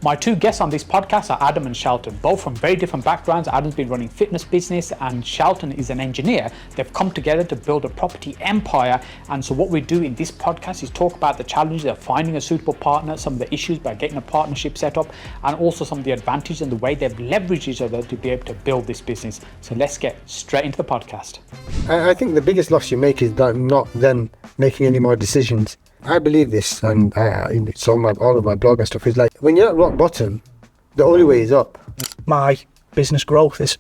My two guests on this podcast are Adam and Shelton, both from very different backgrounds. Adam's been running fitness business and Shelton is an engineer. They've come together to build a property empire. And so what we do in this podcast is talk about the challenges of finding a suitable partner, some of the issues by getting a partnership set up, and also some of the advantages and the way they've leveraged each other to be able to build this business. So let's get straight into the podcast. I think the biggest loss you make is not then making any more decisions. I believe this, and it's on all of my blog and stuff, is like, when you're at rock bottom, the only way is up. My business growth is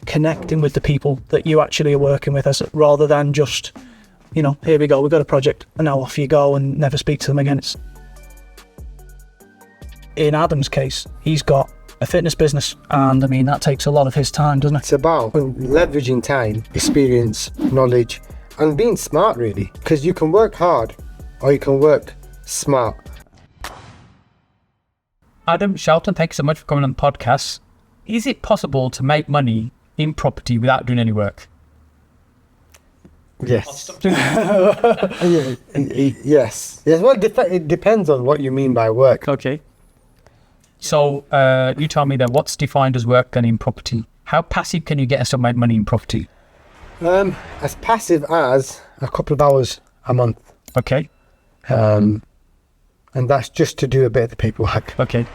connecting with the people that you actually are working with, rather than just, here we go, we've got a project, and now off you go and never speak to them again. In Adam's case, he's got a fitness business, and that takes a lot of his time, doesn't it? It's about leveraging time, experience, knowledge, and being smart, really, because you can work hard or you can work smart. Adam, Shelton, thank you so much for coming on the podcast. Is it possible to make money in property without doing any work? Yes. Yes. Well, it depends on what you mean by work. Okay. So you tell me then, what's defined as work then in property? How passive can you get us to make money in property? As passive as a couple of hours a month. Okay. And that's just to do a bit of the paperwork. Okay.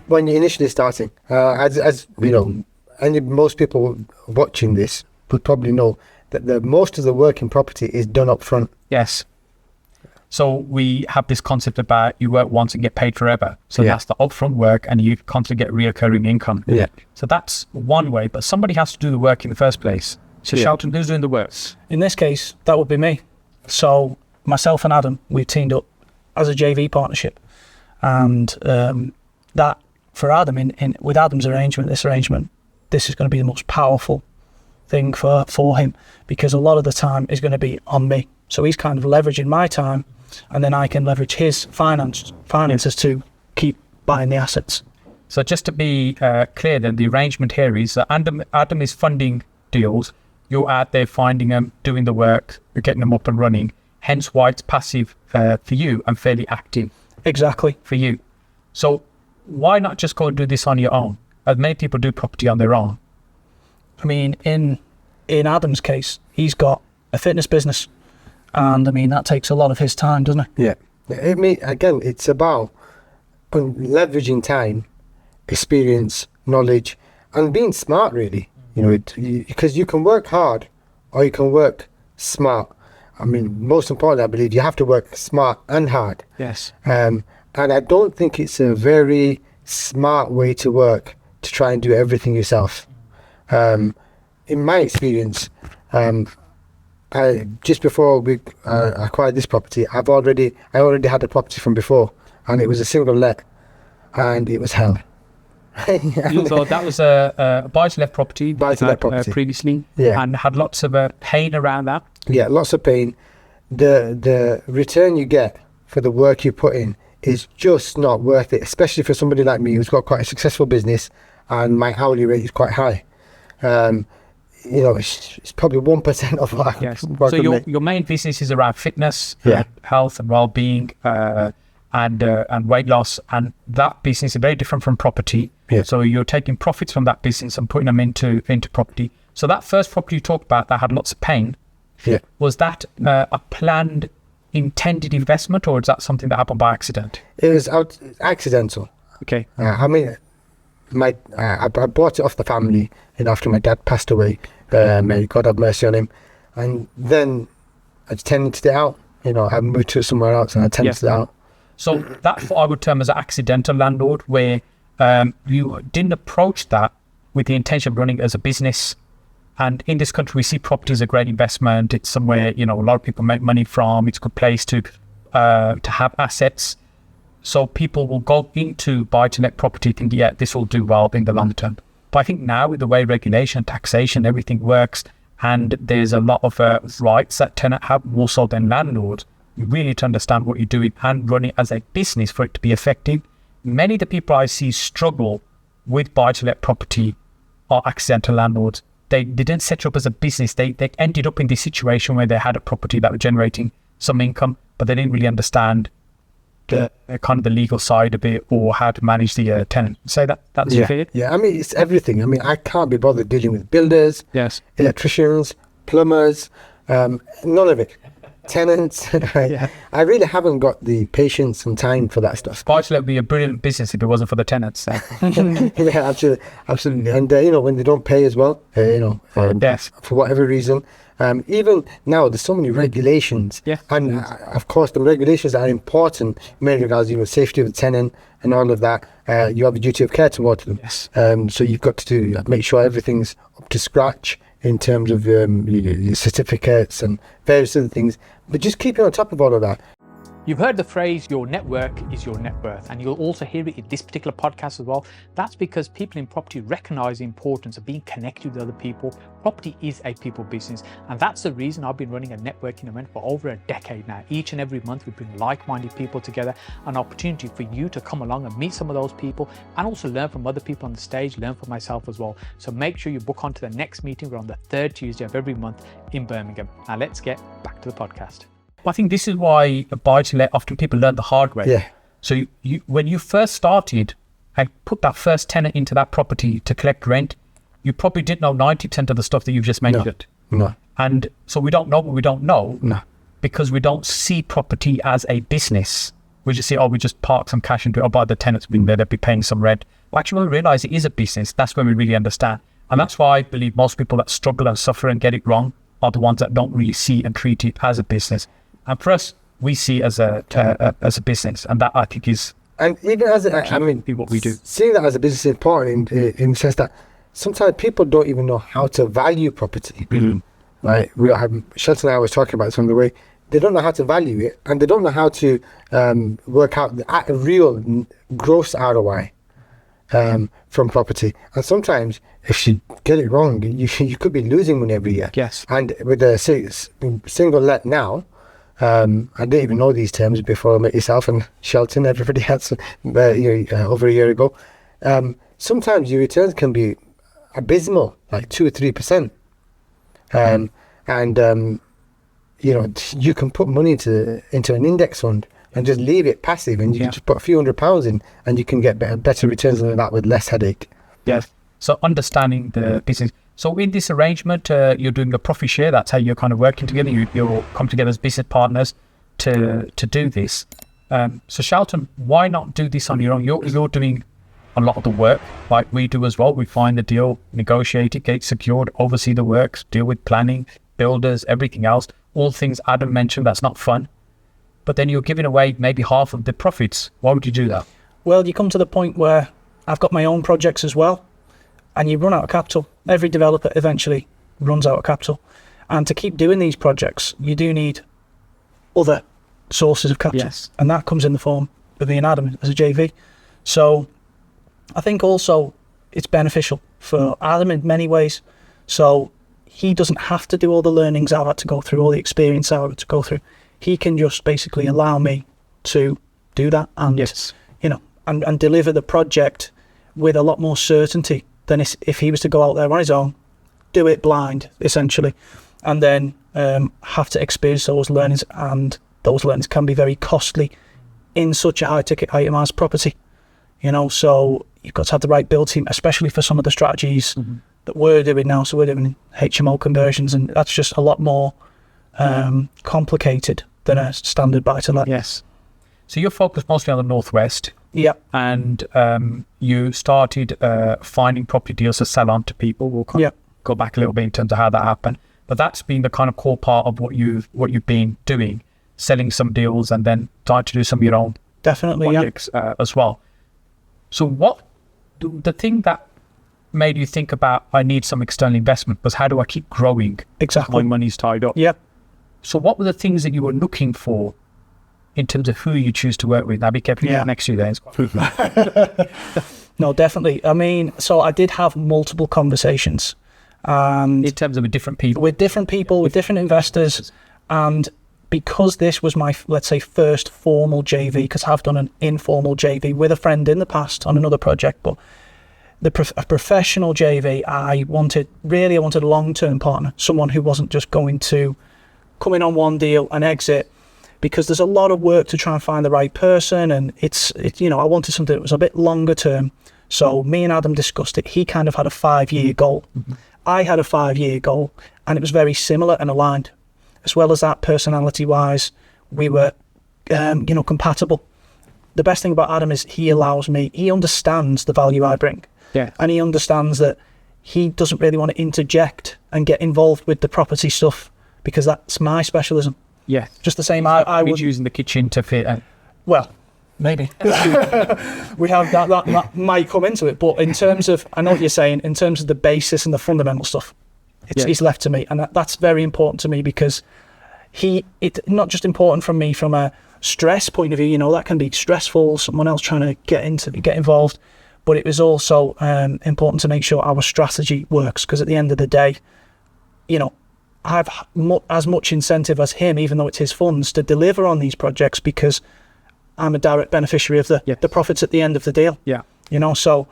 When you're initially starting, as you know, and most people watching this would probably know that most of the work in property is done up front. Yes. So we have this concept about you work once and get paid forever. So that's the upfront work, and you constantly get reoccurring income. Yeah. So that's one way, but somebody has to do the work in the first place. So Shelton, who's doing the work? In this case, that would be me. So myself and Adam, we've teamed up as a JV partnership, and that for Adam, with Adam's arrangement, this is going to be the most powerful thing for him, because a lot of the time is going to be on me. So he's kind of leveraging my time, and then I can leverage his finances to keep buying the assets. So just to be clear, then the arrangement here is that Adam is funding deals. You're out there finding them, doing the work, you're getting them up and running. Hence why it's passive for you and fairly active. Exactly. For you. So why not just go and do this on your own? As many people do property on their own. In Adam's case, he's got a fitness business, and that takes a lot of his time, doesn't it? Yeah. Again, it's about leveraging time, experience, knowledge, and being smart, really. Because you can work hard or you can work smart. Most importantly, I believe you have to work smart and hard. Yes. And I don't think it's a very smart way to work, to try and do everything yourself. In my experience, just before we acquired this property, I already had a property from before, and it was a single let, and it was hell. So that was a buy-to-let property. Previously, and had lots of pain around that. Yeah, lots of pain. The return you get for the work you put in is just not worth it, especially for somebody like me who's got quite a successful business and my hourly rate is quite high. It's probably 1% of what. Yes. So your main business is around fitness, health and well-being, and weight loss, and that business is very different from property. Yeah. So you're taking profits from that business and putting them into property. So that first property you talked about that had lots of pain, was that a planned, intended investment, or is that something that happened by accident? It was accidental. Okay. I bought it off the family, after my dad passed away. May God have mercy on him. And then I tenanted it out. I moved to somewhere else and I tenanted it out. So that's what I would term as an accidental landlord, where you didn't approach that with the intention of running it as a business. And in this country, we see property as a great investment. It's somewhere, a lot of people make money from. It's a good place to have assets. So people will go into buy-to-let property thinking, this will do well in the long term. But I think now with the way regulation, taxation, everything works, and there's a lot of rights that tenant have more so than landlords, you really need to understand what you're doing and run it as a business for it to be effective. Many of the people I see struggle with buy-to-let property are accidental landlords. They didn't set up as a business. They ended up in this situation where they had a property that was generating some income, but they didn't really understand the kind of the legal side of it, or how to manage the tenant. Say that's your field? Yeah, I mean, it's everything. I mean, I can't be bothered dealing with builders, Yes. electricians, plumbers, none of it. Tenants. I really haven't got the patience and time for that stuff. Buy-to-let would be a brilliant business if it wasn't for the tenants. Yeah, absolutely. And when they don't pay as well, Yes. for whatever reason, even now there's so many regulations, Yeah. and of course the regulations are important in many regards. Safety of the tenant and all of that. You have a duty of care towards them. Yes. So you've got to make sure everything's up to scratch in terms of your certificates and various other things, but just keeping on top of all of that. You've heard the phrase, your network is your net worth, and you'll also hear it in this particular podcast as well. That's because people in property recognize the importance of being connected with other people. Property is a people business, and that's the reason I've been running a networking event for over a decade now. Each and every month we bring like-minded people together, an opportunity for you to come along and meet some of those people, and also learn from other people on the stage, learn from myself as well. So make sure you book onto the next meeting. We're on the third Tuesday of every month in Birmingham. Now let's get back to the podcast. I think this is why a buy-to-let, often people learn the hard way. Yeah. So you when you first started and put that first tenant into that property to collect rent, you probably didn't know 90% of the stuff that you've just mentioned. No. And so we don't know what we don't know. No. Because we don't see property as a business. We just see, we just park some cash into it, buy the tenants being there, they'll be paying some rent. Well, actually, when we realise it is a business, that's when we really understand. And that's why I believe most people that struggle and suffer and get it wrong are the ones that don't really see and treat it as a business. And for us, we see it as a business, and that I think is, and even as what we do. Seeing that as a business is important in the sense that sometimes people don't even know how to value property. Like Shelton and I was talking about some of the way they don't know how to value it, and they don't know how to work out the real gross ROI from property. And sometimes if you get it wrong, you could be losing money every year. Yes. And with a single let now, I didn't even know these terms before I met yourself and Shelton. Everybody else over a year ago. Sometimes your returns can be abysmal, like 2 or 3%. You can put money into an index fund and just leave it passive, and you can just put a few £100s in, and you can get better returns than that with less headache. Yes. So understanding the business. So in this arrangement, you're doing a profit share. That's how you're kind of working together. You'll come together as business partners to do this. So Shelton, why not do this on your own? You're doing a lot of the work, like we do as well. We find the deal, negotiate it, get it secured, oversee the works, deal with planning, builders, everything else. All things Adam mentioned, that's not fun. But then you're giving away maybe half of the profits. Why would you do that? Well, you come to the point where I've got my own projects as well, and you run out of capital. Every developer eventually runs out of capital. And to keep doing these projects, you do need other sources of capital. Yes. And that comes in the form of me and Adam as a JV. So I think also it's beneficial for Adam in many ways. So he doesn't have to do all the learnings I've had to go through, all the experience I've had to go through. He can just basically allow me to do that and, and deliver the project with a lot more certainty than if he was to go out there on his own, do it blind, essentially, and then have to experience those learnings, and those learnings can be very costly in such a high-ticket item as property. So you've got to have the right build team, especially for some of the strategies that we're doing now. So we're doing HMO conversions, and that's just a lot more complicated than a standard buy-to-let. Yes. So you're focused mostly on the Northwest. Yep. And you started finding property deals to sell on to people. We'll go back a little bit in terms of how that happened. But that's been the kind of core part of what you've been doing, selling some deals and then trying to do some of your own projects as well. So what the thing that made you think about, I need some external investment, was how do I keep growing? Exactly. My money's tied up. Yep. So what were the things that you were looking for in terms of who you choose to work with? Now be careful next to you there. No, definitely. I mean, so I did have multiple conversations. And in terms of with different people, with different investors. And because this was my, let's say, first formal JV, because I've done an informal JV with a friend in the past on another project, but a professional JV, I wanted a long-term partner, someone who wasn't just going to come in on one deal and exit, because there's a lot of work to try and find the right person, and it's I wanted something that was a bit longer term. So me and Adam discussed it. He kind of had a 5-year goal. I had a 5-year goal, and it was very similar and aligned. As well as that, personality-wise, we were, compatible. The best thing about Adam is he understands the value I bring. Yeah. And he understands that he doesn't really want to interject and get involved with the property stuff, because that's my specialism. Yeah. Just the same, I would... using the kitchen to fit... Well, maybe. We have that might come into it, but in terms of, I know what you're saying, in terms of the basis and the fundamental stuff, it's left to me, and that's very important to me, because it's not just important from me from a stress point of view, that can be stressful, someone else trying to get involved, but it was also important to make sure our strategy works, because at the end of the day, I have as much incentive as him, even though it's his funds, to deliver on these projects, because I'm a direct beneficiary of the profits at the end of the deal. Yeah. So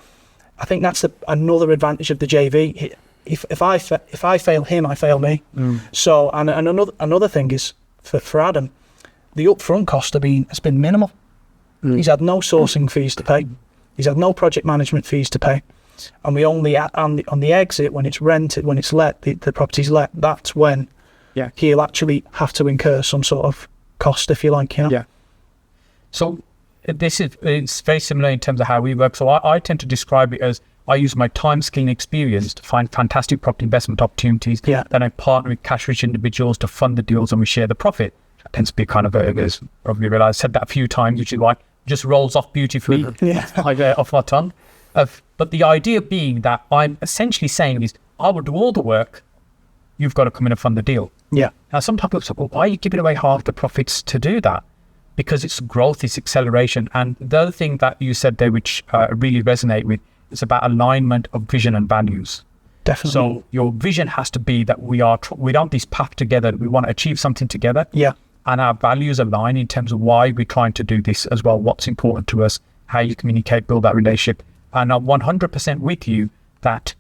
I think that's another advantage of the JV. If I fail him, I fail me. So and another thing is for Adam, the upfront cost has been minimal. He's had no sourcing fees to pay. He's had no project management fees to pay. And we only on the exit, when it's rented, when it's let, the property's let, that's when he'll actually have to incur some sort of cost, if you like. Yeah. So it's very similar in terms of how we work. So I tend to describe it as I use my time, skill, and experience to find fantastic property investment opportunities. Yeah. Then I partner with cash-rich individuals to fund the deals, and we share the profit. That tends to be kind of as probably realised, said that a few times, which is why it just rolls off beautifully off my tongue. But the idea being that I'm essentially saying is, I will do all the work, you've got to come in and fund the deal. Yeah. Now, sometimes people say, well, why are you giving away half the profits to do that? Because it's growth, it's acceleration. And the other thing that you said there, which I really resonate with, is about alignment of vision and values. Definitely. So your vision has to be that we want this path together, we want to achieve something together. Yeah. And our values align in terms of why we're trying to do this as well, what's important to us, how you communicate, build that relationship. And I'm 100% with you that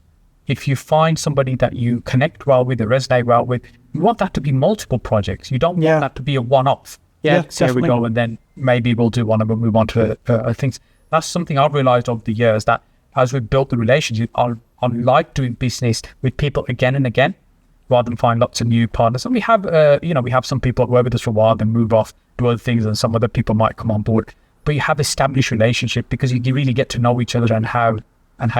if you find somebody that you connect well with, or resonate well with, you want that to be multiple projects. You don't want that to be a one-off. There we go, and then maybe we'll do one and we'll move on to things. That's something I've realized over the years, that as we've built the relationship, I like doing business with people again and again, rather than find lots of new partners. And we have, we have some people that work with us for a while, then move off, do other things, and some other people might come on board. But you have established relationship because you really get to know each other and how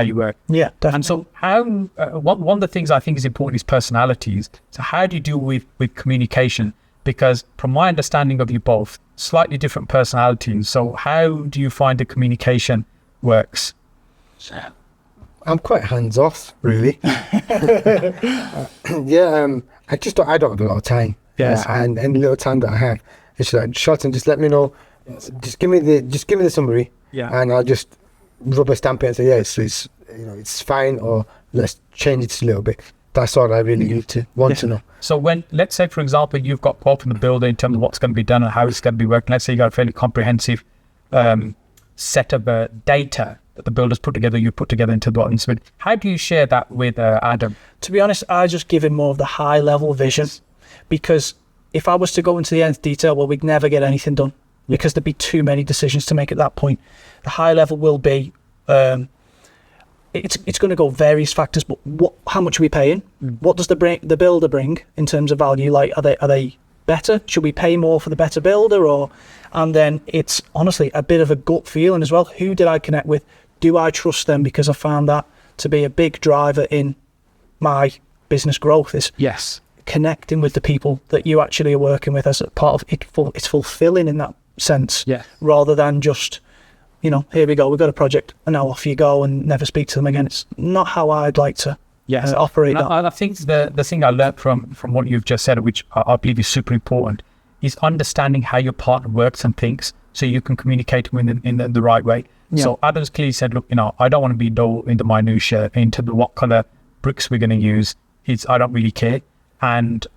you work. Yeah, definitely. And so one of the things I think is important is personalities. So how do you deal with communication? Because from my understanding of you both, slightly different personalities. So how do you find the communication works? I'm quite hands-off, really. I don't have a lot of time. Yes. And any little time that I have, it's like, Shelton, just let me know. Just give me the summary. Yeah. And I'll just rubber stamp it and say, it's fine, or let's change it a little bit. That's all I really need to want to know. So when, let's say, for example, you've got quote from the builder in terms of what's going to be done and how it's going to be working. Let's say you got a fairly comprehensive set of data that the builders put together, you put together into the bottom. How do you share that with Adam? To be honest, I just give him more of the high level vision, because if I was to go into the nth detail, well, we'd never get anything done, because there'd be too many decisions to make at that point. The high level will be, it's going to go various factors, but how much are we paying? What does the builder bring in terms of value? Like, are they better? Should we pay more for the better builder? And then it's honestly a bit of a gut feeling as well. Who did I connect with? Do I trust them? Because I found that to be a big driver in my business growth, is connecting with the people that you actually are working with as a part of it. It's fulfilling in that sense, rather than just, here we go, we've got a project and now off you go and never speak to them again. It's not how I'd like to operate that. And I think the thing I learned from what you've just said, which I believe is super important, is understanding how your partner works and thinks, so you can communicate with them in the right way. So Adam's clearly said, look, I don't want to be in the minutiae into what color bricks we're going to use. I don't really care. And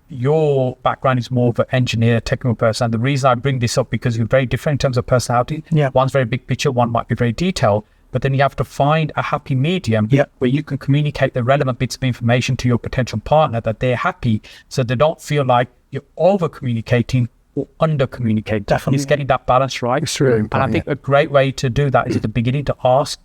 your background is more of an engineer, technical person. And the reason I bring this up, because you're very different in terms of personality. One's very big picture, one might be very detailed. But then you have to find a happy medium where you can communicate the relevant bits of information to your potential partner, that they're happy, so they don't feel like you're over communicating or under communicate. Definitely. It's getting that balance right. It's really And I important, think a great way to do that is at the beginning to ask,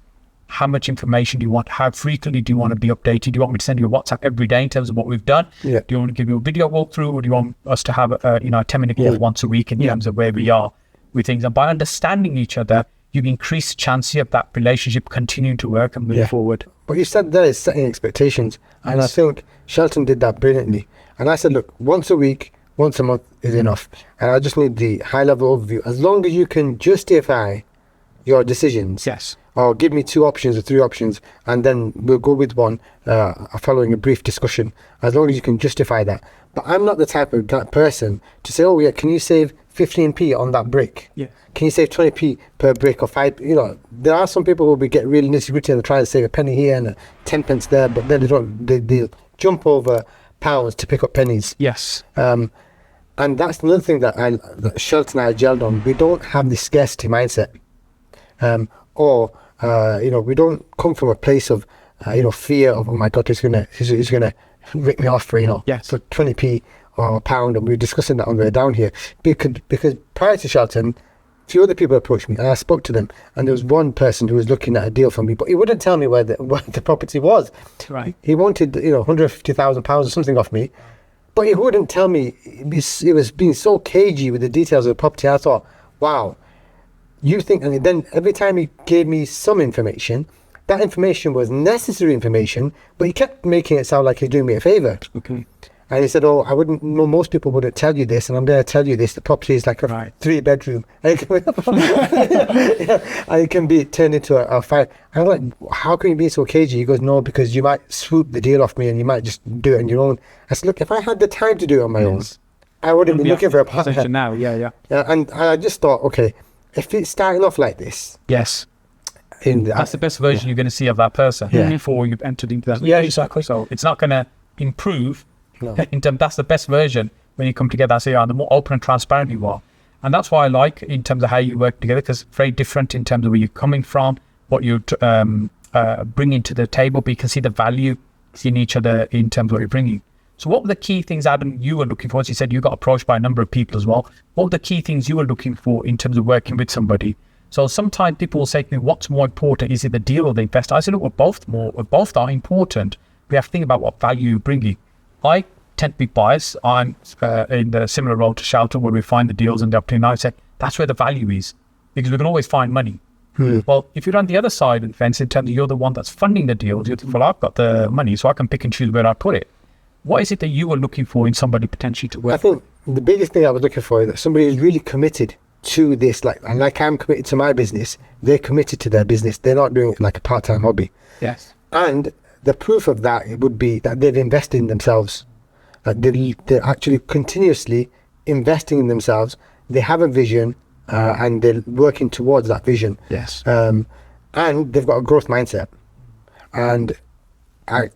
how much information do you want? How frequently do you want to be updated? Do you want me to send you a WhatsApp every day in terms of what we've done? Yeah. Do you want to give you a video walkthrough, or do you want us to have a 10-minute call once a week in terms of where we are with things? And by understanding each other, you increase the chances of that relationship continuing to work and move forward. What you said there is setting expectations, and I think Shelton did that brilliantly. And I said, look, once a week, once a month is enough, and I just need the high-level overview. As long as you can justify your decisions, Yes. or give me 2 options or 3 options, and then we'll go with one following a brief discussion, as long as you can justify that. But I'm not the type of person to say, oh yeah, can you save 15p on that brick? Yeah. Can you save 20p per brick or 5? There are some people who will get really nitty gritty and try to save a penny here and 10 pence there, but then they'll jump over pounds to pick up pennies. Yes. And that's another thing that Shelton and I gelled on. We don't have the scarcity mindset, we don't come from a place of fear of, oh my God, he's gonna rip me off for for 20p or a pound. And we were discussing that on the way down here because prior to Shelton, a few other people approached me and I spoke to them, and there was one person who was looking at a deal for me, but he wouldn't tell me where the property was. Right. He wanted £150,000 or something off me, but he wouldn't tell me. He was being so cagey with the details of the property. I thought, wow, you think. And then every time he gave me some information, that information was necessary information, but he kept making it sound like he's doing me a favor. Okay. And he said, oh, I wouldn't know, most people wouldn't tell you this, and I'm going to tell you this. The property is like a 3-bedroom. And it can be turned into a 5. And I'm like, how can you be so cagey? He goes, no, because you might swoop the deal off me and you might just do it on your own. I said, look, if I had the time to do it on my own, I wouldn't be looking for a partner. Now, yeah. And I just thought, okay, if it's starting off like this. Yes. That's the best version you're going to see of that person before you've entered into that. Yeah, exactly. So it's not going to improve. No. That's the best version when you come together. I say, the more open and transparent you are. And that's why I like in terms of how you work together, because it's very different in terms of where you're coming from, what you're bringing to the table, but you can see the value in each other in terms of what you're bringing. So what were the key things, Adam, you were looking for? As you said, you got approached by a number of people as well. What were the key things you were looking for in terms of working with somebody? So sometimes people will say to me, what's more important? Is it the deal or the investor? I said, look, both are important. We have to think about what value you're bringing. I tend to be biased. I'm in the similar role to Shelton, where we find the deals and the opportunity. I said, that's where the value is, because we can always find money. Well, if you're on the other side of the fence, in terms of you're the one that's funding the deals, you think, well, I've got the money, so I can pick and choose where I put it. What is it that you were looking for in somebody potentially to work? I think the biggest thing I was looking for is that somebody is really committed to this, like I'm committed to my business. They're committed to their business. They're not doing it like a part-time hobby. Yes. And the proof of that would be that they've invested in themselves. They're actually continuously investing in themselves. They have a vision, and they're working towards that vision. Yes. And they've got a growth mindset. And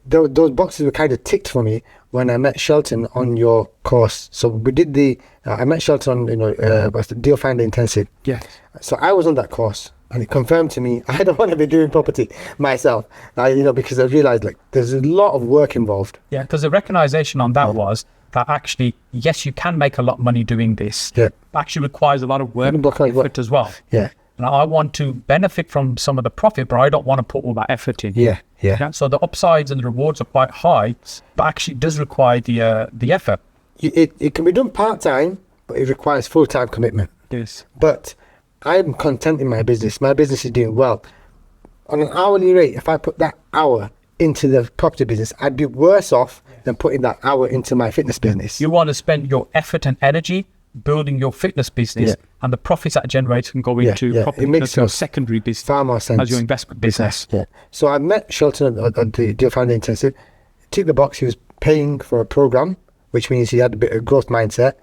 those boxes were kind of ticked for me when I met Shelton on your course. So we did I met Shelton on, was the Deal Finder Intensive. Yes. So I was on that course, and it confirmed to me I don't want to be doing property myself. Because I realized there's a lot of work involved. Yeah, because the recognition on that was that actually, yes, you can make a lot of money doing this. Yeah. But actually requires a lot of work and effort as well. Yeah. And I want to benefit from some of the profit, but I don't want to put all that effort in. Yeah. So the upsides and the rewards are quite high, but actually does require the effort. It can be done part-time, but it requires full-time commitment. Yes. But I'm content in my business. My business is doing well. On an hourly rate, if I put that hour into the property business, I'd be worse off than putting that hour into my fitness business. You want to spend your effort and energy building your fitness business, and the profits that generate can go into property. It makes your secondary business, far more sense as your investment business. Yeah. So I met Shelton at the Deal Finder Intensive. Ticked the box. He was paying for a program, which means he had a bit of growth mindset.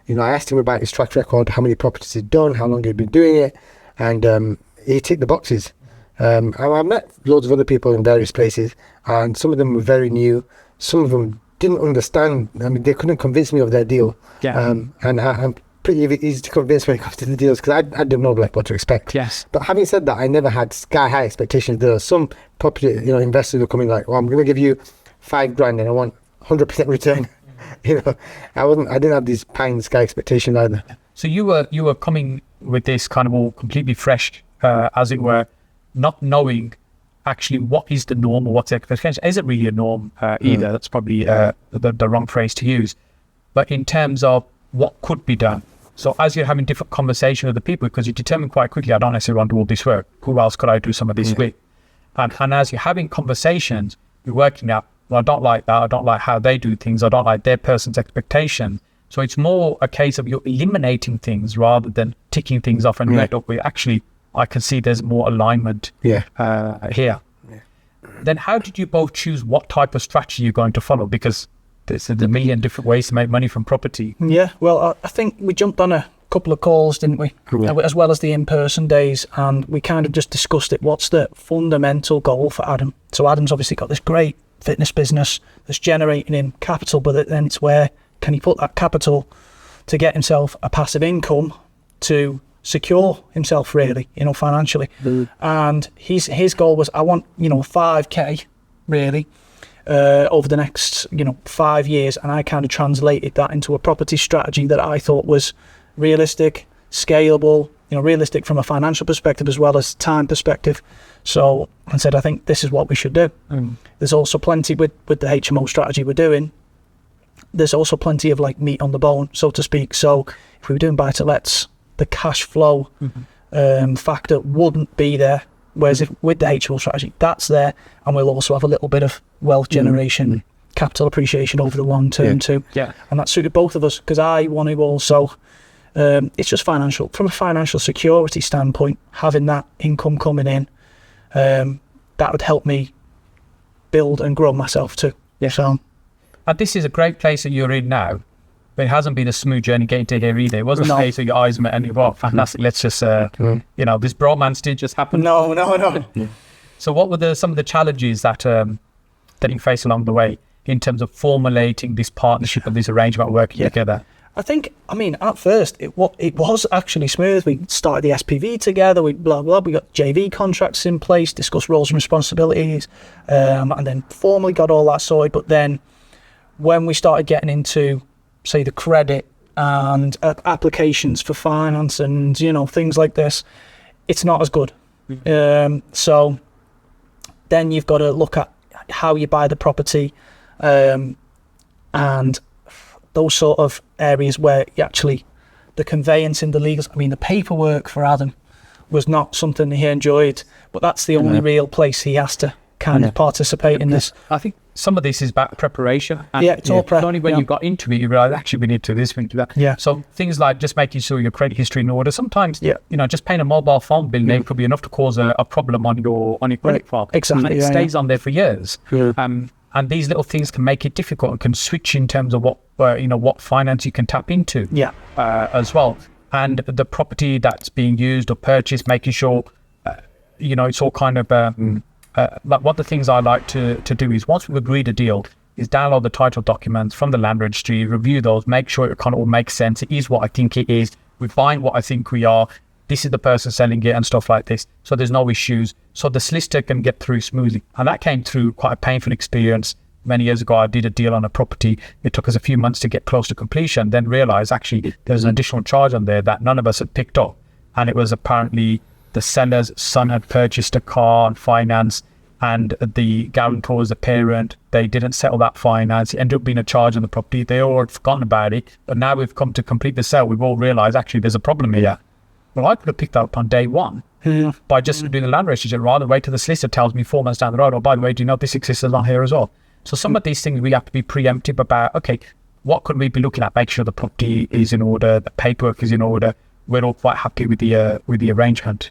I asked him about his track record, how many properties he'd done, how long he'd been doing it, and he ticked the boxes. And I met loads of other people in various places, and some of them were very new. Some of them didn't understand. They couldn't convince me of their deal. Yeah. And I'm pretty easy to convince when it comes to the deals, because I didn't know what to expect. Yes. But having said that, I never had sky high expectations. There are some property investors who are coming like, well, I'm going to give you $5,000 and I want 100% return. you know, I didn't have these pie in the sky expectations either. So you were coming with this kind of all completely fresh, as it were, not knowing actually what is the norm or what's the expectation. Is it really a norm either? That's probably the wrong phrase to use. But in terms of what could be done. So as you're having different conversations with the people, because you determine quite quickly, I don't necessarily want to do all this work. Who else could I do some of this with? And as you're having conversations, you're working out, well, I don't like that. I don't like how they do things. I don't like their person's expectation. So it's more a case of you're eliminating things rather than ticking things off and right up with, actually, I can see there's more alignment here. Yeah. Then how did you both choose what type of strategy you're going to follow? Because there's a million different ways to make money from property. Yeah, well, I think we jumped on a couple of calls, didn't we? As well as the in-person days, and we kind of just discussed it. What's the fundamental goal for Adam? So Adam's obviously got this great fitness business that's generating him capital, but then it's where can he put that capital to get himself a passive income to secure himself really, you know, financially. And his goal was, I want, you know, 5k really over the next, you know, 5 years. And I kind of translated that into a property strategy that I thought was realistic, scalable, you know, realistic from a financial perspective as well as time perspective. So I said, I think this is what we should do. There's also plenty with the HMO strategy we're doing. There's also plenty of like meat on the bone, so to speak. So if we were doing buy-to-lets, the cash flow factor wouldn't be there. Whereas if with the HMO strategy, that's there, and we'll also have a little bit of wealth generation, capital appreciation over the long term too. Yeah, and that suited both of us because I want to also. It's just financial, from a financial security standpoint, having that income coming in, that would help me build and grow myself too. Yeah. So, and this is a great place that you're in now. But it hasn't been a smooth journey getting to here either. It wasn't a case of your eyes met and you thought, fantastic, let's just, you know, this bromance did just happen. No. So what were some of the challenges that you faced along the way in terms of formulating this partnership and this arrangement working together? I think, I mean, at first, it was actually smooth. We started the SPV together, we got JV contracts in place, discussed roles and responsibilities, and then formally got all that sorted. But then when we started getting into say the credit and applications for finance and, you know, things like this, it's not as good. So then you've got to look at how you buy the property and those sort of areas where you actually, the conveyancing, the legals, I mean, the paperwork for Adam was not something he enjoyed, but that's the only real place he has to kind of participate in this. I think some of this is about preparation. And it's all prep. Only when you got into it, you realize actually we need to do this, we need to do that. Yeah. So things like just making sure your credit history in order. Sometimes, you know, just paying a mobile phone bill name could be enough to cause a problem on your credit file. Exactly. And it stays on there for years. And these little things can make it difficult and can switch in terms of what finance you can tap into. As well. And the property that's being used or purchased, making sure, it's all kind of. Like what the things I like to do is once we've agreed a deal is download the title documents from the land registry, review those, make sure it kind of all makes sense. It is what I think it is. We find what I think we are. This is the person selling it and stuff like this. So there's no issues. So the solicitor can get through smoothly. And that came through quite a painful experience. Many years ago, I did a deal on a property. It took us a few months to get close to completion, then realized actually there's an additional charge on there that none of us had picked up. And it was apparently the seller's son had purchased a car on finance and the guarantor was the parent. They didn't settle that finance. It ended up being a charge on the property. They all had forgotten about it. But now we've come to complete the sale. We've all realized actually there's a problem here. Well, I could have picked that up on day one by just doing the land registry rather than wait till the solicitor tells me 4 months down the road, oh, by the way, do you know this exists on here as well? So some of these things we have to be preemptive about, okay, what could we be looking at? Make sure the property is in order, the paperwork is in order. We're all quite happy with the arrangement.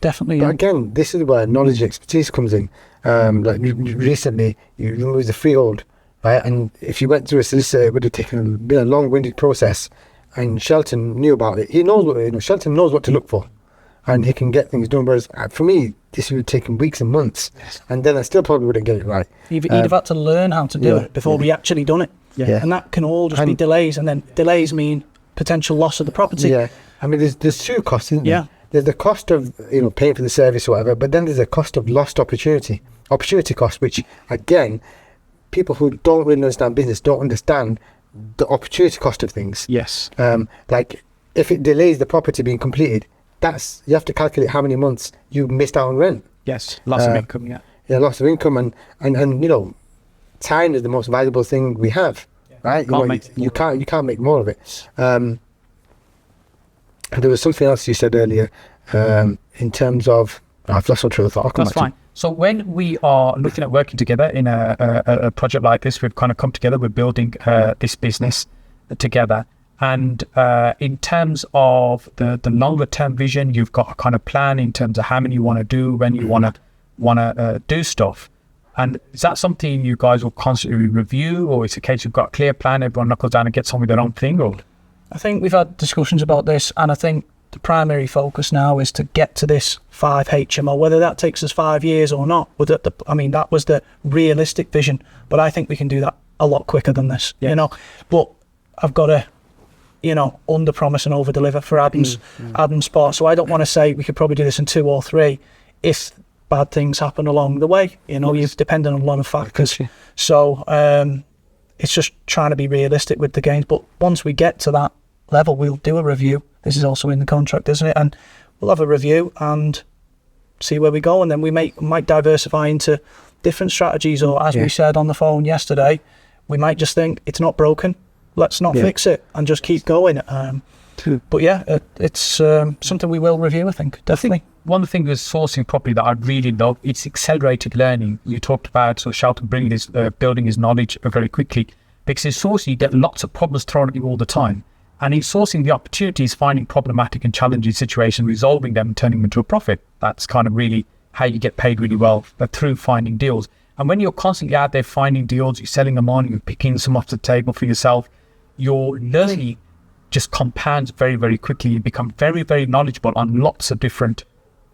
Definitely. But again, this is where knowledge and expertise comes in. Like recently, you removed the freehold, right? And if you went through a solicitor, it would have been a long-winded process. And Shelton knew about it. He knows Shelton knows what to look for, and he can get things done. Whereas for me, this would have taken weeks and months, and then I still probably wouldn't get it right. He'd have had to learn how to do it before we actually done it. And that can all just be delays, and then delays mean potential loss of the property. I mean, there's two costs, isn't there? Yeah. There's the cost of paying for the service or whatever, but then there's a cost of lost opportunity cost, which again, people who don't really understand business don't understand the opportunity cost of things. Yes. Like if it delays the property being completed, you have to calculate how many months you missed out on rent. Yes. Loss of income. Yeah. Yeah, loss of income, and you know, time is the most valuable thing we have, right? You can't make more of it. There was something else you said earlier, in terms of, I've lost my train of thought. That's fine. So when we are looking at working together in a project like this, we've kind of come together, we're building this business together. And in terms of the longer term vision, you've got a kind of plan in terms of how many you want to do, when you want to do stuff. And is that something you guys will constantly review, or it's a case you've got a clear plan, everyone knuckles down and gets on with their own thing? Or I think we've had discussions about this, and I think the primary focus now is to get to this 5 HMO, whether that takes us 5 years or not. That was the realistic vision, but I think we can do that a lot quicker than this, you know. But I've got to, you know, under promise and over deliver for Adam's part. So I don't want to say we could probably do this in 2 or 3 if bad things happen along the way. You know, you've depended on a lot of factors. So it's just trying to be realistic with the gains. But once we get to that level, we'll do a review. This is also in the contract, isn't it? And we'll have a review and see where we go. And then we might diversify into different strategies, or as we said on the phone yesterday, we might just think it's not broken. Let's not fix it and just keep going. But yeah, it's something we will review, I think, definitely. One of the things with sourcing property that I really love, it's accelerated learning. You talked about Shelton bringing this, building his knowledge very quickly. Because in sourcing, you get lots of problems thrown at you all the time. And in sourcing, the opportunity is finding problematic and challenging situations, resolving them, and turning them into a profit. That's kind of really how you get paid really well, but through finding deals. And when you're constantly out there finding deals, you're selling them on, you're picking some off the table for yourself, your learning just compounds very, very quickly. You become very, very knowledgeable on lots of different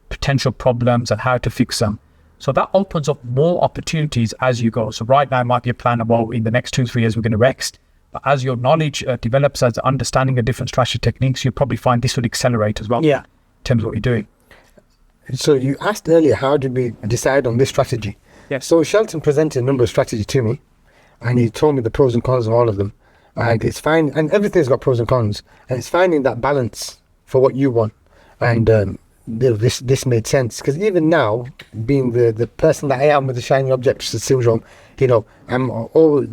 potential problems and how to fix them. So that opens up more opportunities as you go. So right now it might be a plan of, well, in the next 2-3 years, we're going to X. But as your knowledge develops, as understanding of different strategy techniques, you'll probably find this would accelerate as well. Yeah. In terms of what you're doing. So you asked earlier, how did we decide on this strategy? Yes. So Shelton presented a number of strategies to me, and he told me the pros and cons of all of them. And it's fine, and everything's got pros and cons, and it's finding that balance for what you want. And this made sense, because even now, being the person that I am with the shiny object syndrome, you know,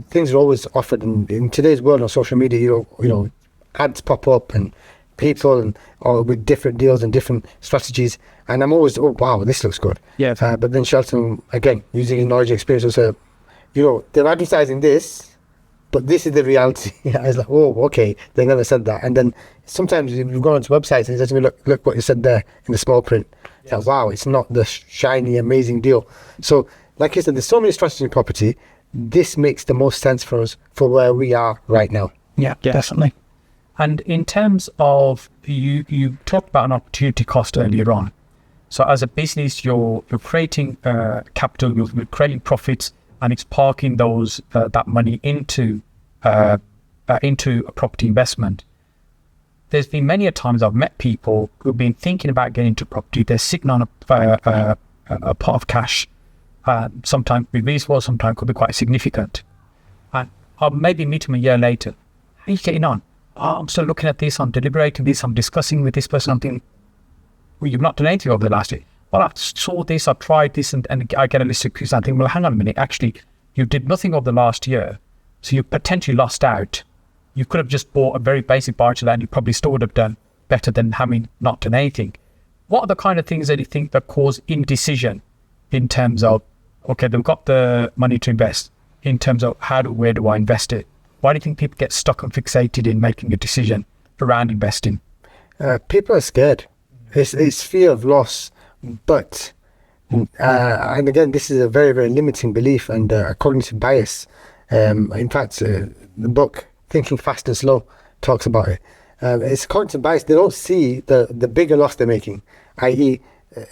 things are always offered in today's world on social media. You know, ads pop up and people or with different deals and different strategies, and I'm always, oh wow, this looks good. Yeah. But then Shelton, again, using his knowledge and experience, will say, you know, they're advertising this, but this is the reality. I was like, oh, okay, they never said that. And then sometimes you've gone onto websites and it says to me, look what you said there in the small print. It's like, wow, it's not the shiny, amazing deal. So, like I said, there's so many strategies in property. This makes the most sense for us for where we are right now. Yeah, definitely. And in terms of, you talked about an opportunity cost earlier on. So as a business, you're creating capital, you're creating profits, and it's parking those that money into a property investment. There's been many a times I've met people who've been thinking about getting into property. They're sitting on a pot of cash. Sometimes be reasonable, sometimes could be quite significant. And I'll maybe meet them a year later. How are you getting on? Oh, I'm still looking at this, I'm deliberating this, I'm discussing with this person. I'm thinking, well, you've not done anything over the last year. Well, I've saw this, I've tried this, and I get a list of questions. I think, well, hang on a minute. Actually, you did nothing over the last year, so you potentially lost out. You could have just bought a very basic buy-to-let, you probably still would have done better than having not done anything. What are the kind of things that you think that cause indecision in terms of, okay, they've got the money to invest, in terms of where do I invest it? Why do you think people get stuck and fixated in making a decision around investing? People are scared. It's fear of loss. But, and again, this is a very, very limiting belief and a cognitive bias. In fact, the book, Thinking Fast and Slow, talks about it. It's a cognitive bias. They don't see the bigger loss they're making, i.e.,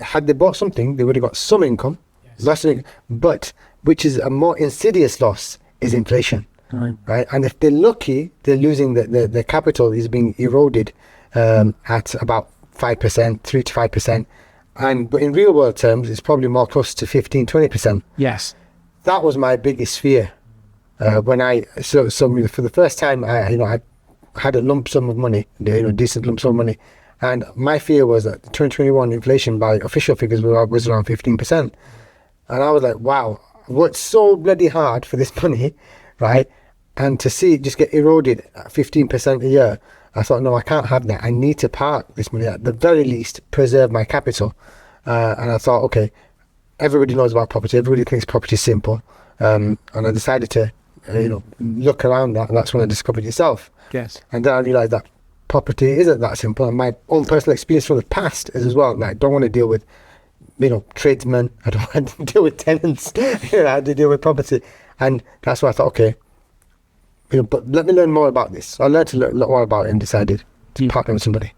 had they bought something, they would have got some income, less income, but which is a more insidious loss is inflation. Right? And if they're lucky, they're losing the capital is being eroded at about 5%, 3 to 5%. But in real world terms, it's probably more close to 15, 20%. Yes. That was my biggest fear. when so for the first time, I had a lump sum of money, decent lump sum of money, and my fear was that 2021 inflation by official figures was around 15%, and I was like, wow, I worked so bloody hard for this money, right? And to see it just get eroded at 15% a year, I thought, no, I can't have that. I need to park this money, at the very least, preserve my capital. And I thought, okay, everybody knows about property. Everybody thinks property is simple. And I decided to, look around that. And that's when I discovered yourself. Yes. And then I realised that property isn't that simple. And my own personal experience from the past is as well. Like, I don't want to deal with, tradesmen. I don't want to deal with tenants. I had to deal with property. And that's why I thought, okay, but let me learn more about this. So I learned a lot more about it and decided to partner with somebody.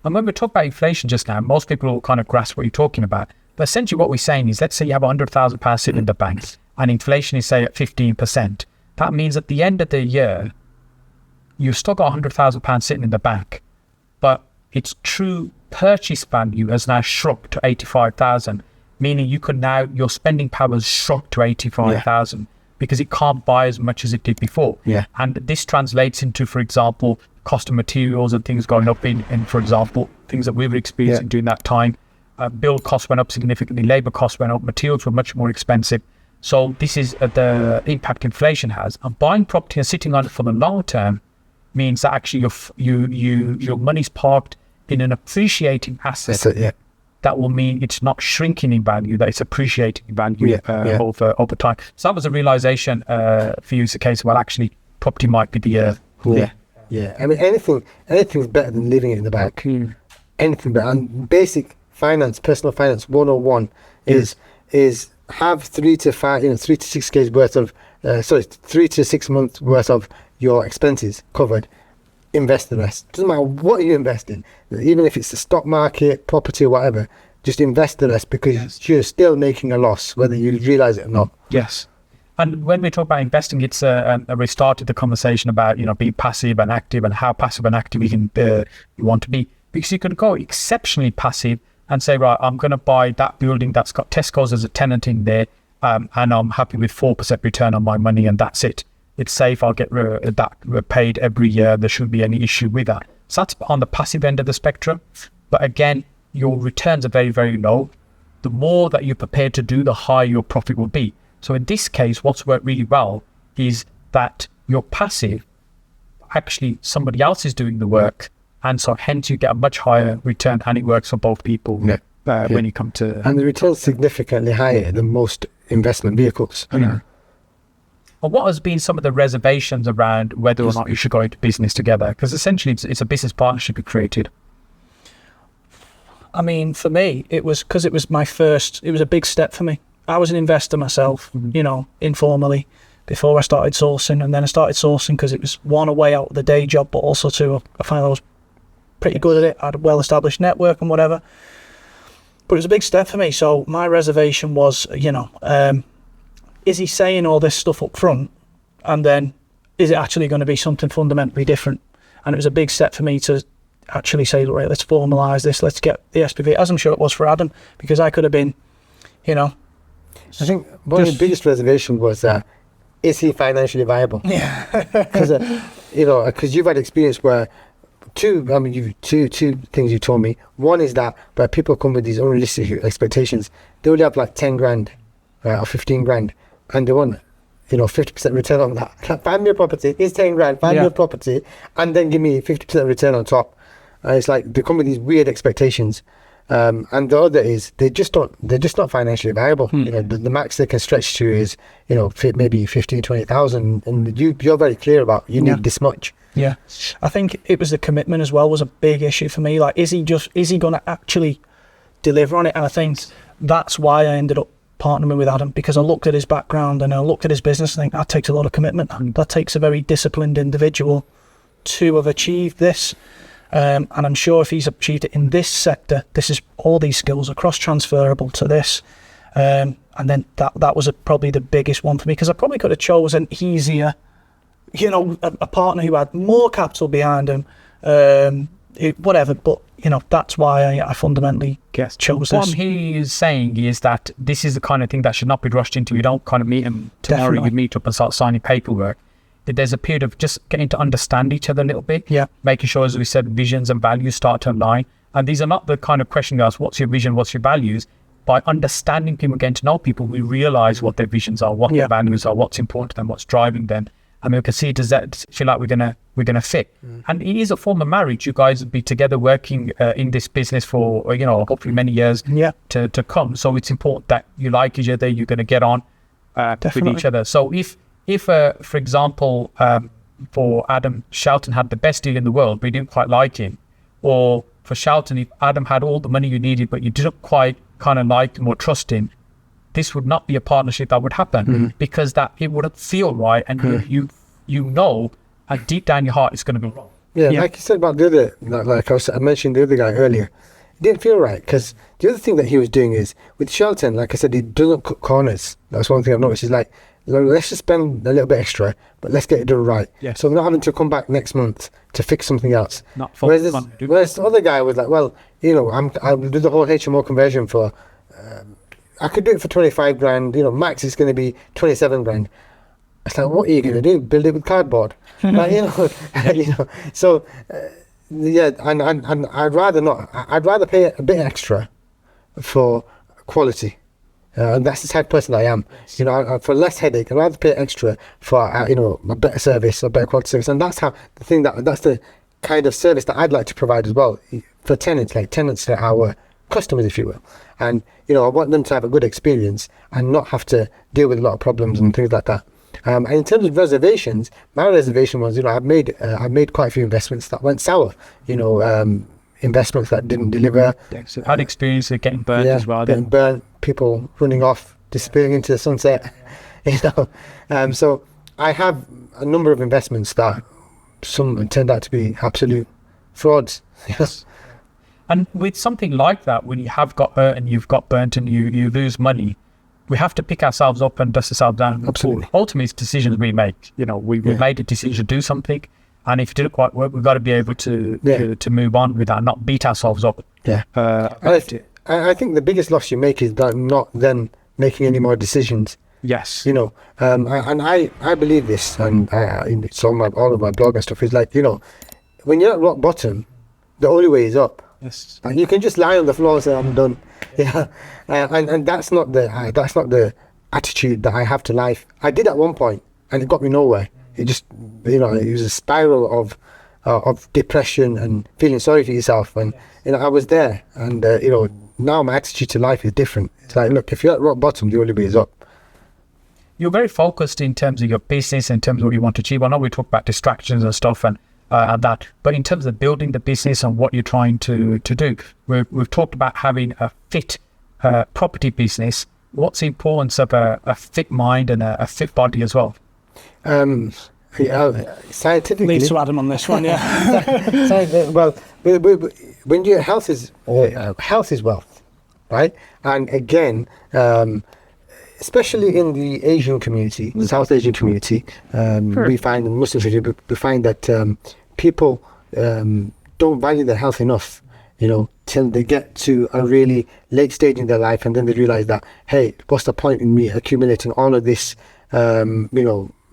And when we talk about inflation just now, most people will kind of grasp what you're talking about. But essentially what we're saying is, let's say you have £100,000 sitting in the bank and inflation is, say, at 15%. That means at the end of the year, you've still got £100,000 sitting in the bank, but its true purchase value has now shrunk to 85,000, meaning your spending power has shrunk to 85,000. Because it can't buy as much as it did before. Yeah. And this translates into, for example, cost of materials and things going up in for example, things that we were experiencing during that time. Build costs went up significantly, labour costs went up, materials were much more expensive. So this is the impact inflation has. And buying property and sitting on it for the long term means that actually your money's parked in an appreciating asset. That will mean it's not shrinking in value, that it's appreciating in value over time. So that was a realization for you. It's a case of, well, actually, property might be the... Yeah. I mean, anything's better than leaving it in the bank. Anything better. And basic finance, personal finance 101 is have 3 to 6 days worth of, 3 to 6 months worth of your expenses covered. Invest the rest. Doesn't matter what you invest in, even if it's the stock market, property, or whatever. Just invest the rest, because you're still making a loss, whether you realise it or not. Yes. And when we talk about investing, it's we started the conversation about being passive and active, and how passive and active you want to be, because you can go exceptionally passive and say, right, I'm going to buy that building that's got Tesco's as a tenant in there, and I'm happy with 4% return on my money, and that's it. It's safe, I'll get that paid every year, there shouldn't be any issue with that. So that's on the passive end of the spectrum. But again, your returns are very, very low. The more that you're prepared to do, the higher your profit will be. So in this case, what's worked really well is that you're passive, actually somebody else is doing the work, and so hence you get a much higher return, and it works for both people when you come to... And the return's significantly higher than most investment vehicles. Well, what has been some of the reservations around whether or not you should go into business together? Because essentially it's a business partnership you created. I mean, for me, it was because it was a big step for me. I was an investor myself, informally, before I started sourcing. And then I started sourcing because it was, one, a way out of the day job, but also two, I found I was pretty good at it. I had a well-established network and whatever. But it was a big step for me. So my reservation was, is he saying all this stuff up front, and then is it actually going to be something fundamentally different? And it was a big step for me to actually say, right, let's formalise this, let's get the SPV, as I'm sure it was for Adam, because I could have been, I think one of the biggest reservations was, is he financially viable? Yeah. Because you've had experience where two things you told me. One is that where people come with these unrealistic expectations, they only have like 10 grand or 15 grand. And they want, 50% return on that. Find me a property, it's 10 grand, find me a property, and then give me 50% return on top. It's like they come with these weird expectations. And the other is they're just not financially viable. The max they can stretch to is, maybe 15, 20,000. And you're very clear about you need this much. Yeah. I think it was the commitment as well was a big issue for me. Like, is he going to actually deliver on it? And I think that's why I ended up partnering with Adam, because I looked at his background and I looked at his business and I think that takes a lot of commitment. That takes a very disciplined individual to have achieved this. And I'm sure if he's achieved it in this sector, this is all these skills are cross-transferable to this. And then that was probably the biggest one for me, because I probably could have chosen easier, a partner who had more capital behind him, whatever. But that's why I fundamentally chose What this. he is saying is that this is the kind of thing that should not be rushed into. You don't kind of meet him tomorrow, Definitely. you meet up and start signing paperwork. That there's a period of just getting to understand each other a little bit. Yeah. Making sure, as we said, visions and values start to align. And these are not the kind of question you ask, what's your vision, what's your values? By understanding people, getting to know people, we realize what their visions are, what their values are, what's important to them, what's driving them. And we can see, does that feel like we're gonna fit? And it is a form of marriage. You guys will be together working in this business for hopefully many years to come. So it's important that you like each other, you're gonna get on with each other. So if for example, for Adam, Shelton had the best deal in the world, but you didn't quite like him, or for Shelton, if Adam had all the money you needed, but you didn't quite kind of like him or trust him, this would not be a partnership that would happen because that it wouldn't feel right, and and deep down your heart it's going to go wrong. Yeah, like you said about the other, I mentioned the other guy earlier, it didn't feel right because the other thing that he was doing is with Shelton, like I said, he doesn't cut corners. That's one thing I've noticed. He's like, let's just spend a little bit extra, but let's get it done right. Yes. So I'm not having to come back next month to fix something else. Not whereas the other guy was like, well, I'll do the whole HMO conversion for, I could do it for 25 grand, max is going to be 27 grand. It's like, what are you going to do? Build it with cardboard? Like, so, and I'd rather not, I'd rather pay a bit extra for quality. And that's the type of person I am. For less headache, I'd rather pay extra for, a better service, a better quality service. And that's that's the kind of service that I'd like to provide as well for tenants, to our customers, if you will. And, I want them to have a good experience and not have to deal with a lot of problems and things like that. And in terms of reservations, my reservation was, I've made quite a few investments that went sour, investments that didn't deliver. So had experience of getting burnt as well. Getting burnt, people running off, disappearing into the sunset, so I have a number of investments that some turned out to be absolute frauds. Yes. And with something like that, when you have got hurt and you've got burnt and you lose money, we have to pick ourselves up and dust ourselves down. Absolutely. Ultimately, it's decisions we make. We made a decision to do something, and if it didn't quite work, we've got to be able to move on with that and not beat ourselves up. Yeah. I think the biggest loss you make is that not then making any more decisions. Yes. And I believe this, and it's on all of my blog and stuff, is like, when you're at rock bottom, the only way is up. Yes. And you can just lie on the floor and say, I'm done. Yeah. And that's not the attitude that I have to life. I did at one point, and it got me nowhere. It just, it was a spiral of depression and feeling sorry for yourself. And, I was there. And, now my attitude to life is different. It's like, look, if you're at rock bottom, the only way is up. You're very focused in terms of your business, in terms of what you want to achieve. I know we talk about distractions and stuff and that, but in terms of building the business and what you're trying to do, we've talked about having a fit property business. What's the importance of a fit mind and a fit body as well? Scientifically, Leave to Adam on this one, yeah. well, when your health is wealth, right? And again, especially in the Asian community, the South Asian community, we find in Muslim community, we find that people don't value their health enough, till they get to a really late stage in their life, and then they realize that, hey, what's the point in me accumulating all of this,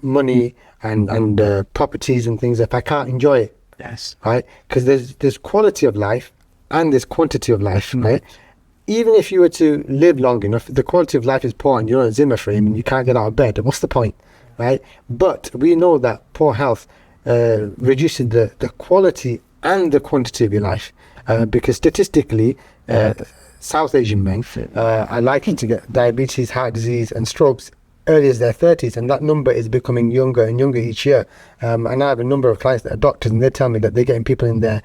money and properties and things if I can't enjoy it? Yes. Right? Because there's quality of life and there's quantity of life, right? Even if you were to live long enough, the quality of life is poor and you're on a Zimmer frame and you can't get out of bed. What's the point, right? But we know that poor health reduces the quality and the quantity of your life, because statistically, South Asian men are likely to get diabetes, heart disease and strokes early as their 30s, and that number is becoming younger and younger each year. And I have a number of clients that are doctors, and they tell me that they're getting people in their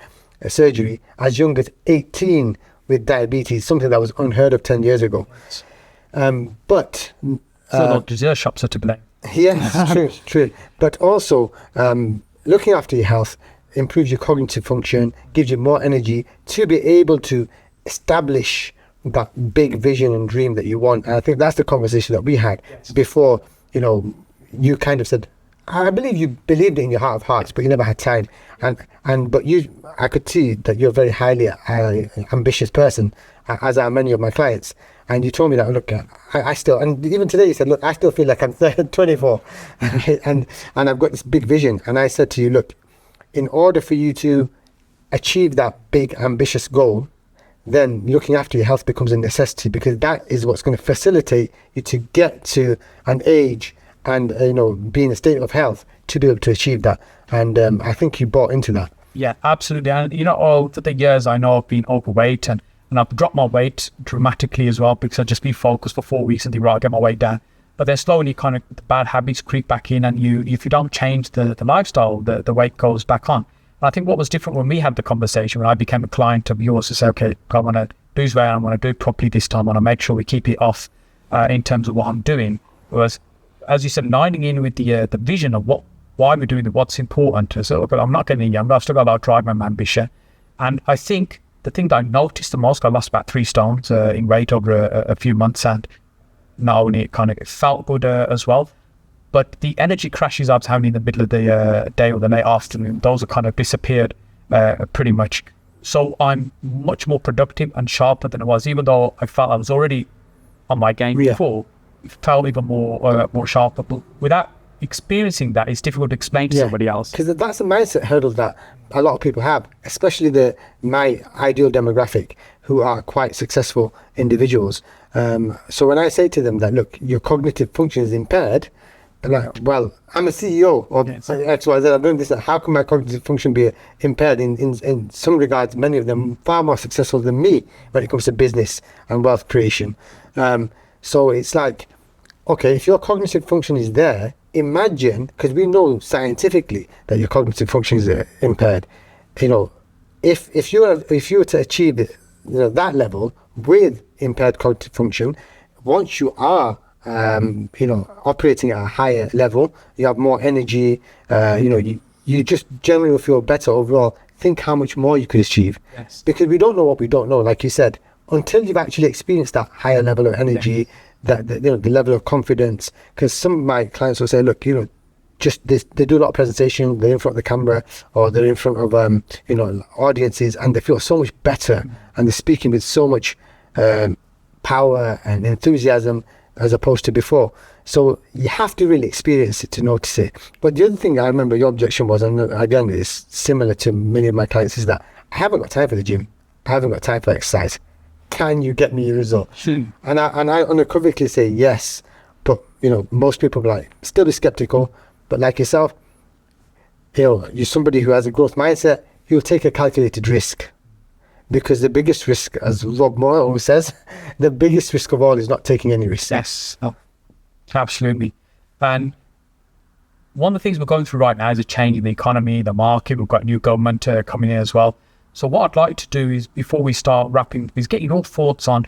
surgery as young as 18 with diabetes, something that was unheard of 10 years ago. But So the dessert shops are to blame. yes, true. But also, looking after your health improves your cognitive function, gives you more energy to be able to establish that big vision and dream that you want. And I think that's the conversation that we had before, you kind of said, I believe you believed it in your heart of hearts, but you never had time. But I could see that you're a very highly ambitious person, as are many of my clients. And you told me that, look, I still, and even today you said, look, I still feel like I'm 24 and I've got this big vision. And I said to you, look, in order for you to achieve that big ambitious goal, then looking after your health becomes a necessity, because that is what's going to facilitate you to get to an age and, be in a state of health to be able to achieve that. And I think you bought into that. Yeah, absolutely. And, over the years, I know I've been overweight and I've dropped my weight dramatically as well, because I've just been focused for 4 weeks and think, right, I'll get my weight down. But then slowly kind of the bad habits creep back in, and if you don't change the lifestyle, the weight goes back on. And I think what was different when we had the conversation, when I became a client of yours, to say, okay, I want to lose weight, I want to do it properly this time, I want to make sure we keep it off in terms of what I'm doing, was, as you said, lining in with the vision of why we're doing it, what's important. So look, I'm not getting younger, I've still got a lot of drive and ambition. And I think the thing that I noticed the most, I lost about 3 stones in weight over a few months, and not only it felt good as well, but the energy crashes I was having in the middle of the day or the late afternoon, those have kind of disappeared pretty much. So I'm much more productive and sharper than I was, even though I felt I was already on my game before. It felt even more sharper. But without experiencing that, it's difficult to explain to somebody else. Because that's a mindset hurdle that a lot of people have, especially my ideal demographic, who are quite successful individuals. So when I say to them that, look, your cognitive function is impaired, they're like, well, I'm a CEO of XYZ, I'm doing this. How can my cognitive function be impaired? In some regards, many of them far more successful than me when it comes to business and wealth creation. So it's like, okay, if your cognitive function is there, imagine, because we know scientifically that your cognitive function is impaired. If you were to achieve that level with impaired cognitive function, once you are operating at a higher level, you have more energy, you just generally feel better overall. Think how much more you could achieve. Yes. Because we don't know what we don't know, like you said, until you've actually experienced that higher level of energy, the level of confidence. Because some of my clients will say, look, just this, they do a lot of presentation, they're in front of the camera, or they're in front of audiences, and they feel so much better, and they're speaking with so much power and enthusiasm as opposed to before. So you have to really experience it to notice it. But the other thing I remember your objection was, and again it's similar to many of my clients, is that I haven't got time for the gym, I haven't got time for exercise. Can you get me a result? And I unequivocally say yes, but most people are still be skeptical. But like yourself, you're somebody who has a growth mindset. You'll take a calculated risk, because the biggest risk, as Rob Moore always says, the biggest risk of all is not taking any risk. Yes, absolutely. And one of the things we're going through right now is a change in the economy, the market. We've got new government coming in as well. So what I'd like to do is, before we start wrapping, is get your thoughts on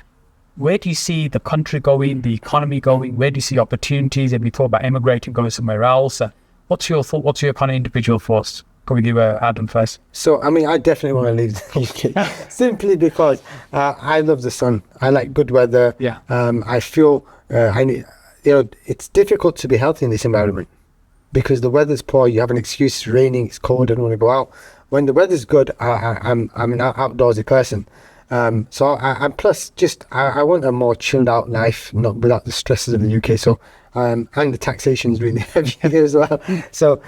where do you see the country going, the economy going? Where do you see opportunities? Have you thought about emigrating, going somewhere else? What's your thought? What's your kind of individual thoughts? Go with you, Adam, first. So, I definitely want to leave the UK simply because I love the sun. I like good weather. Yeah. I feel it's difficult to be healthy in this environment because the weather's poor. You have an excuse. It's raining. It's cold. I don't want to go out. When the weather's good, I'm an outdoorsy person. So I want a more chilled out life, not without the stresses of the UK. So, and the taxation is really heavy here as well. So,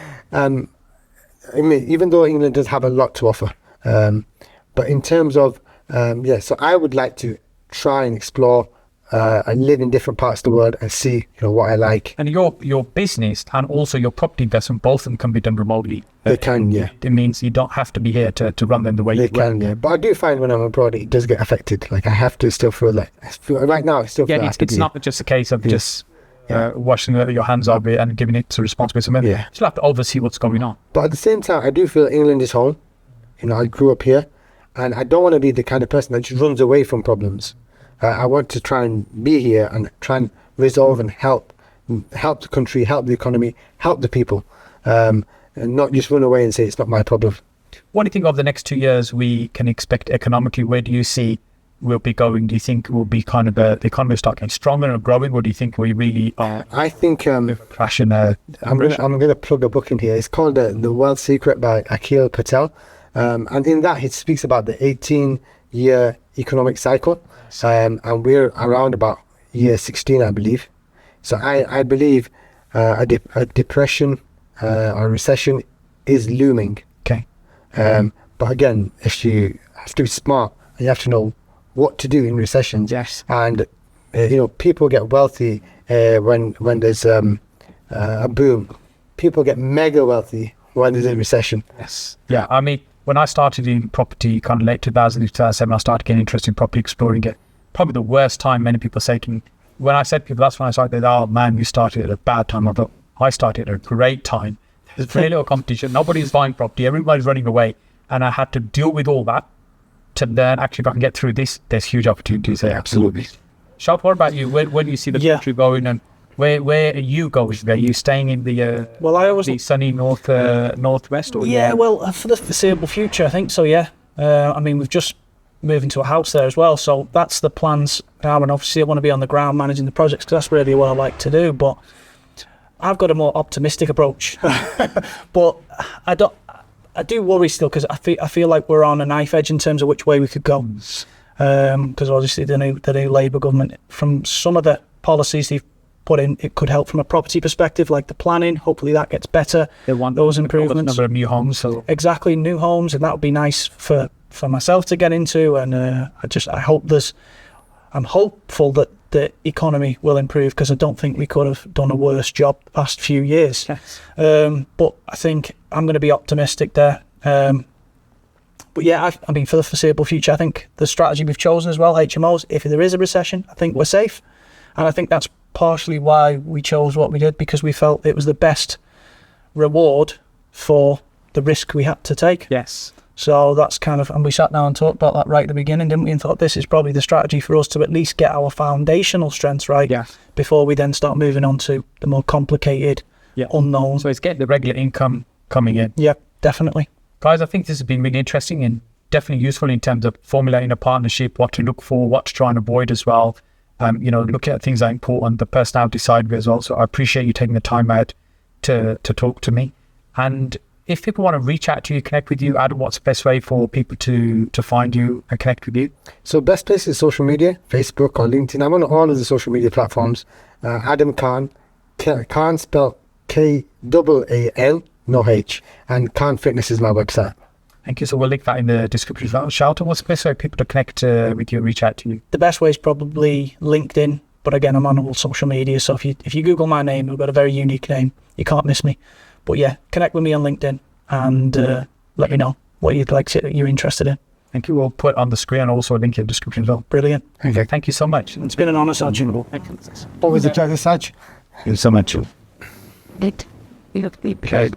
even though England does have a lot to offer, but in terms of, so I would like to try and explore and live in different parts of the world and see, what I like. And your business and also your property investment, both of them can be done remotely. They can, yeah. It means you don't have to be here to run them the way they can, yeah. But I do find when I'm abroad, it does get affected. Like I have to still feel like, right now, I still feel like it's not just a case of just washing your hands of it and giving it to responsibility. You still have to oversee what's going on. But at the same time, I do feel England is home. I grew up here, and I don't want to be the kind of person that just runs away from problems. I want to try and be here and try and resolve and help the country, help the economy, help the people, and not just run away and say it's not my problem. What do you think of the next 2 years we can expect economically? Where do you see we'll be going? Do you think will be kind of the economy will start getting stronger and growing, or do you think we really are I think crashing? I'm gonna plug a book in here. It's called The Wealth Secret by 𝗍𝗶𝗹 𝗍𝗶𝘀, and in that it speaks about the 18-year economic cycle, and we're around about year 16, I believe. So I believe a depression or recession is looming. Okay. But again, if you have to be smart, you have to know what to do in recessions. Yes. And people get wealthy when there's a boom. People get mega wealthy when there's a recession. Yes. Yeah. I mean, when I started in property, kind of late 2007, I started getting interested in property, exploring it. Probably the worst time. Many people say to me, when I said to people, that's when I started. Oh man, you started at a bad time. I thought I started at a great time. There's very little competition. Nobody's buying property. Everybody's running away. And I had to deal with all that to learn, actually, if I can get through this, there's huge opportunities there. Absolutely. Shelton, what about you? Where do you see the country going, and where are you going? Are you staying in the the sunny northwest? Or for the foreseeable future, I think so, yeah. I mean, we've just moved into a house there as well, so that's the plans now, and obviously I want to be on the ground managing the projects, because that's really what I like to do, but I've got a more optimistic approach. But I do worry still, because I feel like we're on a knife edge in terms of which way we could go. Because obviously the new Labour government, from some of the policies they've put in, it could help from a property perspective, like the planning. Hopefully that gets better. They want those improvements. Number of new homes. So. Exactly, new homes, and that would be nice for myself to get into. And I'm hopeful that the economy will improve, because I don't think we could have done a worse job the past few years. Yes. But I think I'm going to be optimistic there. But yeah, I mean, for the foreseeable future, I think the strategy we've chosen as well, HMOs, if there is a recession, I think we're safe. And I think that's partially why we chose what we did, because we felt it was the best reward for the risk we had to take. Yes. So that's and we sat down and talked about that right at the beginning, didn't we? And thought this is probably the strategy for us to at least get our foundational strengths right, before we then start moving on to the more complicated unknown. So it's getting the regular income coming in. Yeah, definitely. Guys, I think this has been really interesting and definitely useful in terms of formulating a partnership, what to look for, what to try and avoid as well. Looking at things that are important, the personality side of it as well. So I appreciate you taking the time out to talk to me. And if people want to reach out to you, connect with you, Adam, what's the best way for people to find you and connect with you? So best place is social media, Facebook or LinkedIn. I'm on all of the social media platforms. Adam Kaan, Kaan spelled K-A-A-N, no H, and Kaan Fitness is my website. Thank you. So we'll link that in the description as well. Shelton, what's the best way for people to connect with you and reach out to you? The best way is probably LinkedIn, but again, I'm on all social media, so if you Google my name, I've got a very unique name. You can't miss me. But yeah, connect with me on LinkedIn and let me know what you're interested in. Thank you. We'll put on the screen and also a link in the description as well. Brilliant. Okay. Thank you so much. It's been an honour, Saj. Always a pleasure, Saj. Thank you so much. Okay.